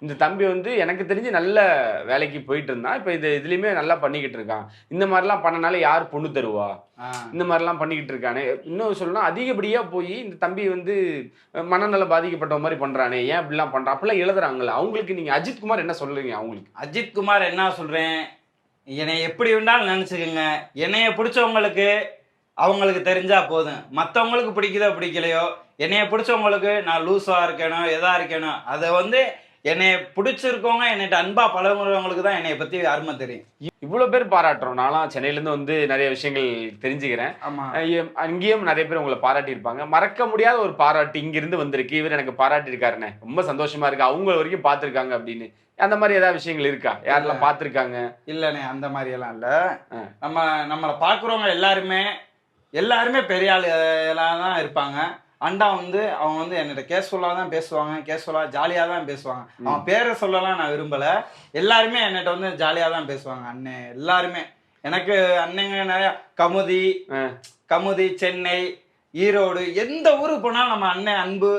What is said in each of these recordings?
இந்த தம்பி வந்து எனக்கு தெரிஞ்சு நல்ல வேலைக்கு போயிட்டு இருந்தான். இப்ப இதுலயுமே நல்லா பண்ணிக்கிட்டு இருக்கான். இந்த மாதிரிலாம் பண்ணனால யார் பொண்ணு தருவா? இந்த மாதிரிலாம் பண்ணிக்கிட்டு இருக்கானே. இன்னும் சொல்லணும்னா அதிகப்படியா போய் இந்த தம்பி வந்து மனநலம் பாதிக்கப்பட்ட மாதிரி பண்றானே. ஏன் இப்படிலாம் பண்றான்? அப்படிலாம் எழுதுறாங்கல்ல. அவங்களுக்கு நீங்க அஜித் குமார் என்ன சொல்றீங்க அவங்களுக்கு? அஜித் குமார் என்ன சொல்றேன், என்னை எப்படி வேண்டாலும் நினைச்சுக்கோங்க. என்னைய பிடிச்சவங்களுக்கு அவங்களுக்கு தெரிஞ்சா போதும். மற்றவங்களுக்கு பிடிக்குதோ பிடிக்கலையோ, என்னைய பிடிச்சவங்களுக்கு நான் லூஸா இருக்கணும், எதா இருக்கணும். அதை வந்து என்னைய பிடிச்சிருக்கவங்க என்னைட்ட அன்பா பழகுறவங்களுக்கு தான் என்னைய பத்தி அருமை தெரியும். இவ்வளவு பேர் பாராட்டுறோம். நான்லாம் சென்னையில இருந்து வந்து நிறைய விஷயங்கள் தெரிஞ்சுக்கிறேன். ஆமா. அங்கேயும் நிறைய பேர் உங்களை பாராட்டி இருப்பாங்க. மறக்க முடியாத ஒரு பாராட்டு இங்க இருந்து வந்திருக்கு. இவர் எனக்கு பாராட்டி இருக்காருண்ணே, ரொம்ப சந்தோஷமா இருக்கு, அவங்க வரைக்கும் பார்த்திருக்காங்க அப்படின்னு. அந்த மாதிரி ஏதாவது விஷயங்கள் இருக்கா? யாரெல்லாம் பார்த்திருக்காங்க? இல்லண்ணே, அந்த மாதிரி எல்லாம் இல்ல. நம்மளை பாக்குறவங்க எல்லாருமே பெரிய ஆளுலாம் தான் இருப்பாங்க. அண்டா வந்து அவங்க வந்து என்கிட்ட கேஷுவலாக தான் பேசுவாங்க, கேஷுவலாக ஜாலியாக தான் பேசுவாங்க. அவன் பேரை சொல்லலாம் நான் விரும்பலை. எல்லாருமே என்கிட்ட வந்து ஜாலியாக தான் பேசுவாங்க. அண்ணன் எல்லாருமே எனக்கு அண்ணங்க நிறையா. கமுதி, சென்னை, ஈரோடு, எந்த ஊருக்கு போனாலும் நம்ம அண்ணன் அன்பு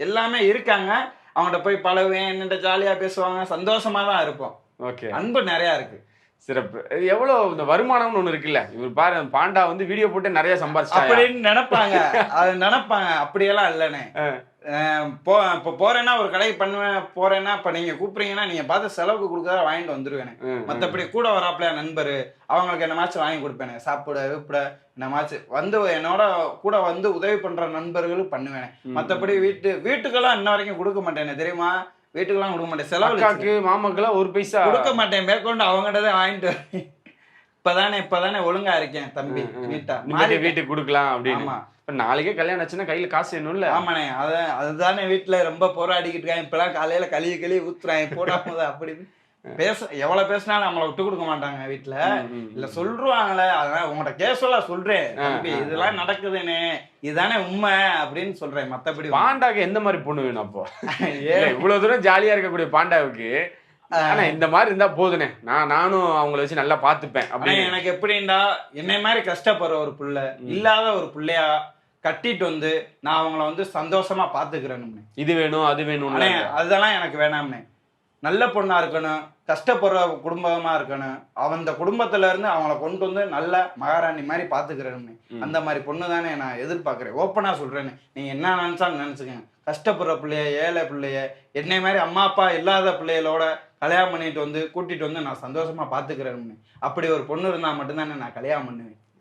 எல்லாமே இருக்காங்க. அவங்கள்ட்ட போய் பழகுவேன், என்னட்ட ஜாலியாக பேசுவாங்க, சந்தோஷமா தான் இருப்போம். ஓகே, அன்பு நிறையா இருக்கு. சிறப்பு. எவ்வளவு இந்த வருமானம்னு ஒண்ணு இருக்குல்ல, இவர் பாரு பாண்டா வந்து வீடியோ போட்டு நிறைய சம்பாதிச்சாங்க அப்படின்னு நினைப்பாங்க. அது நினைப்பாங்க, அப்படியெல்லாம் இல்லைண்ணே. இப்போ போறேன்னா ஒரு கடைக்கு போறேன்னா இப்ப நீங்க கூப்பிடுறீங்கன்னா நீங்க பார்த்து செலவுக்கு கொடுக்கறத வாங்கிட்டு வந்துருவேன். மத்தபடி கூட வராப்ல நண்பரு அவங்களுக்கு என்னமாச்சும் வாங்கி கொடுப்பேன். சாப்பிட என்னமாச்சும் வந்து என்னோட கூட வந்து உதவி பண்ற நண்பர்களும் பண்ணுவேன். மத்தபடி வீட்டுக்கெல்லாம் இன்ன வரைக்கும் கொடுக்க மாட்டேன் தெரியுமா. வீட்டுக்கெல்லாம் கொடுக்க மாட்டேன். செலவுக்கு மாமாக்கெல்லாம் ஒரு பைசா கொடுக்க மாட்டேன். மேற்கொண்டு அவங்ககிட்ட தான் வாங்கிட்டு இப்பதானே ஒழுங்கா இருக்கேன் தம்பி. வீட்டுக்கு கொடுக்கலாம் அப்படின்னு. நாளைக்கே கல்யாணம் ஆச்சுன்னா கையில காசு வேணும்ல. ஆமாண்ணே, அதுதானே வீட்டுல ரொம்ப போராடிக்கிட்டு இருக்காங்க. இப்பெல்லாம் காலையில கழுவி ஊத்துறாங்க போடாம. அப்படி எவ்வளவு பேசினாலும் நம்மளை விட்டு கொடுக்க மாட்டாங்க வீட்டுல. இல்ல சொல்றாங்களே, அதனால உங்கள்கிட்ட கேஷுவலா சொல்றேன் தம்பி, இதெல்லாம் நடக்குதுன்னு, இதுதானே உண்மை அப்படின்னு சொல்றேன். மத்தபடி பாண்டாக்கு எந்த மாதிரி பொண்ணு வேணும் அப்போ? இவ்வளவு தூரம் ஜாலியா இருக்கக்கூடிய பாண்டாவுக்கு ஆனா இந்த மாதிரி இருந்தா போதுனே, நானும் அவங்கள வச்சு நல்லா பாத்துப்பேன் அப்படின்னு. எனக்கு எப்படின்னா, என்னை மாதிரி கஷ்டப்படுற ஒரு புள்ள இல்லாத ஒரு பிள்ளையா கட்டிட்டு வந்து நான் அவங்கள வந்து சந்தோஷமா பாத்துக்கிறேன். இது வேணும் அது வேணும் அதெல்லாம் எனக்கு வேணாம்னே. நல்ல பொண்ணா இருக்கணும், கஷ்டப்படுற குடும்பமா இருக்கணும். அந்த குடும்பத்துல இருந்து அவங்கள கொண்டு வந்து நல்ல மகாராணி மாதிரி பாத்துக்கிறேன்னு, அந்த மாதிரி பொண்ணு தானே நான் எதிர்பார்க்கிறேன். ஓப்பனா சொல்றேன்னு, நீங்க என்ன நினைச்சாலும் நினைச்சுக்கங்க. கஷ்டப்படுற பிள்ளைய, ஏழை பிள்ளைய, என்னை மாதிரி அம்மா அப்பா இல்லாத பிள்ளைகளோட கல்யாணம் பண்ணிட்டு வந்து கூட்டிட்டு வந்து நான் சந்தோஷமா பாத்துக்கிறேன்னு, அப்படி ஒரு பொண்ணு இருந்தா மட்டும்தானே நான் கல்யாணம் பண்ணுவேன்.